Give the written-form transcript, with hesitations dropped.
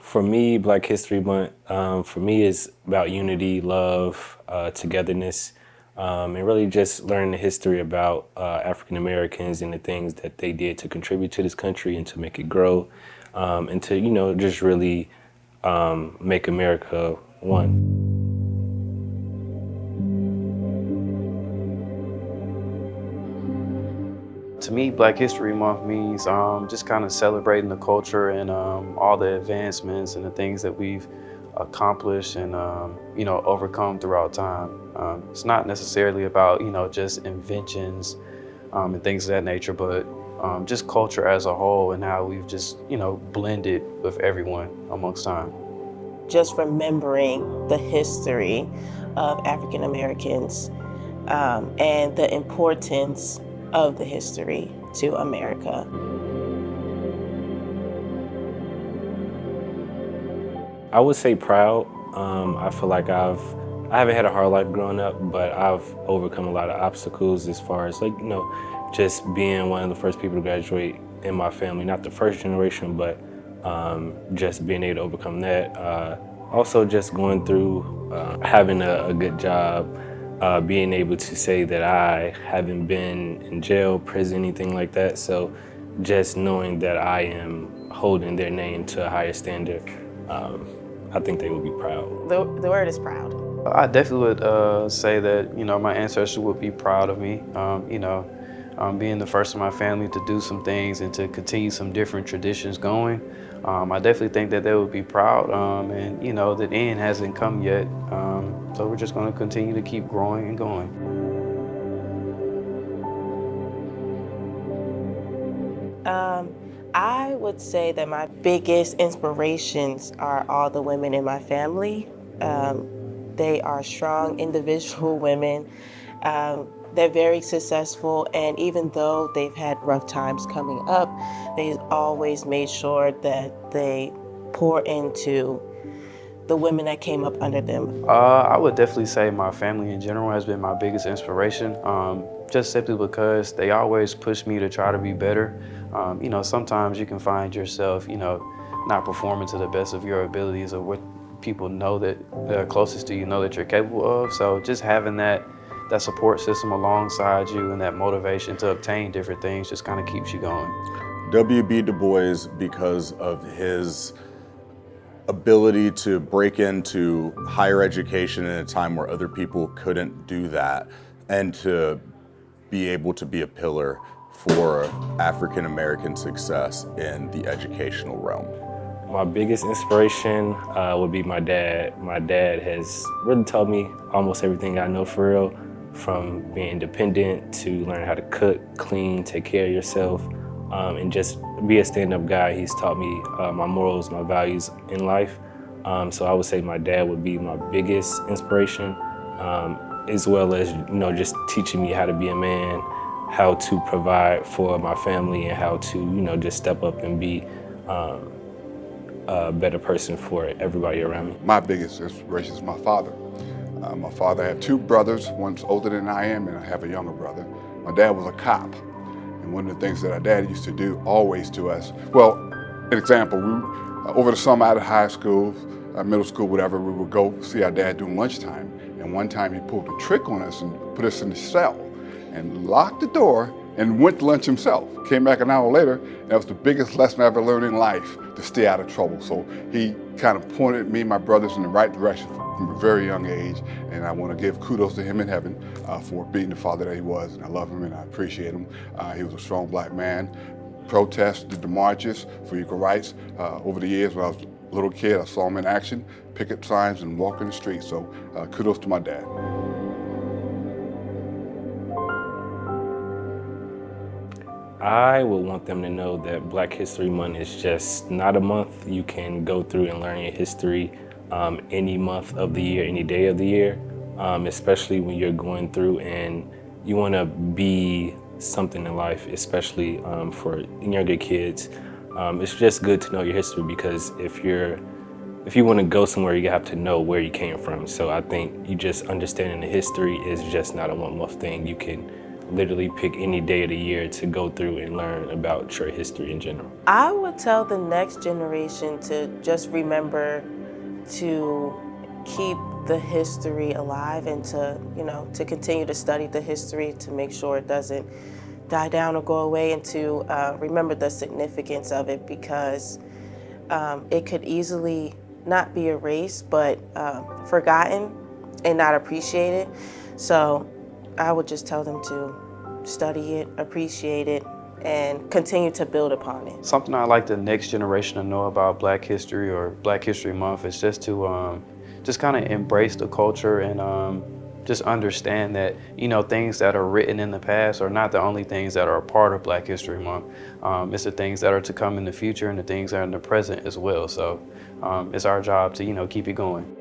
For me, Black History Month, for me is about unity, love, togetherness, and really just learning the history about African Americans and the things that they did to contribute to this country and to make it grow, and to, just really make America one. To me, Black History Month means just kind of celebrating the culture and all the advancements and the things that we've accomplished and overcome throughout time. It's not necessarily about just inventions and things of that nature, but just culture as a whole and how we've just blended with everyone amongst time. Just remembering the history of African Americans and the importance of the history to America. I would say proud. I feel like I haven't had a hard life growing up, but I've overcome a lot of obstacles as far as just being one of the first people to graduate in my family, not the first generation, but just being able to overcome that. Also just going through having a good job, being able to say that I haven't been in jail, prison, anything like that. So just knowing that I am holding their name to a higher standard, I think they would be proud. The word is proud. I definitely would say that my ancestors would be proud of me. Being the first in my family to do some things and to continue some different traditions going. I definitely think that they would be proud, and the end hasn't come yet, so we're just going to continue to keep growing and going. I would say that my biggest inspirations are all the women in my family. They are strong individual women. They're very successful, and even though they've had rough times coming up, they've always made sure that they pour into the women that came up under them. I would definitely say my family in general has been my biggest inspiration, just simply because they always push me to try to be better. Sometimes you can find yourself, not performing to the best of your abilities or what people know that are closest to you know that you're capable of. So just having that support system alongside you and that motivation to obtain different things just kind of keeps you going. W.B. Du Bois, because of his ability to break into higher education in a time where other people couldn't do that, and to be able to be a pillar for African American success in the educational realm. My biggest inspiration would be my dad. My dad has really taught me almost everything I know for real, from being independent to learn how to cook, clean, take care of yourself, and just be a stand-up guy. He's taught me my morals, my values in life. So I would say my dad would be my biggest inspiration, as well as just teaching me how to be a man, how to provide for my family, and how to just step up and be a better person for everybody around me. My biggest inspiration is my father. My father had two brothers, one's older than I am, and I have a younger brother. My dad was a cop, and one of the things that our dad used to do always to us, well, an example, over the summer out of high school, middle school, whatever, we would go see our dad during lunchtime, and one time he pulled a trick on us and put us in the cell and locked the door and went to lunch himself. Came back an hour later, and that was the biggest lesson I ever learned in life, to stay out of trouble. So he kind of pointed me and my brothers in the right direction from a very young age, and I want to give kudos to him in heaven for being the father that he was, and I love him and I appreciate him. He was a strong black man, protested the marches for equal rights. Over the years when I was a little kid, I saw him in action, pick up signs and walk in the streets, so kudos to my dad. I would want them to know that Black History Month is just not a month you can go through and learn your history any month of the year, any day of the year, especially when you're going through and you want to be something in life, especially for younger kids. It's just good to know your history, because if you want to go somewhere, you have to know where you came from. So I think you just understanding the history is just not a one-month thing. You can literally pick any day of the year to go through and learn about church history in general? I would tell the next generation to just remember to keep the history alive and to, to continue to study the history to make sure it doesn't die down or go away, and to remember the significance of it, because it could easily not be erased, but forgotten and not appreciated. So I would just tell them to study it, appreciate it, and continue to build upon it. Something I'd like the next generation to know about Black History or Black History Month is just to just kind of embrace the culture and just understand that, things that are written in the past are not the only things that are a part of Black History Month. It's the things that are to come in the future and the things that are in the present as well. So it's our job to, keep it going.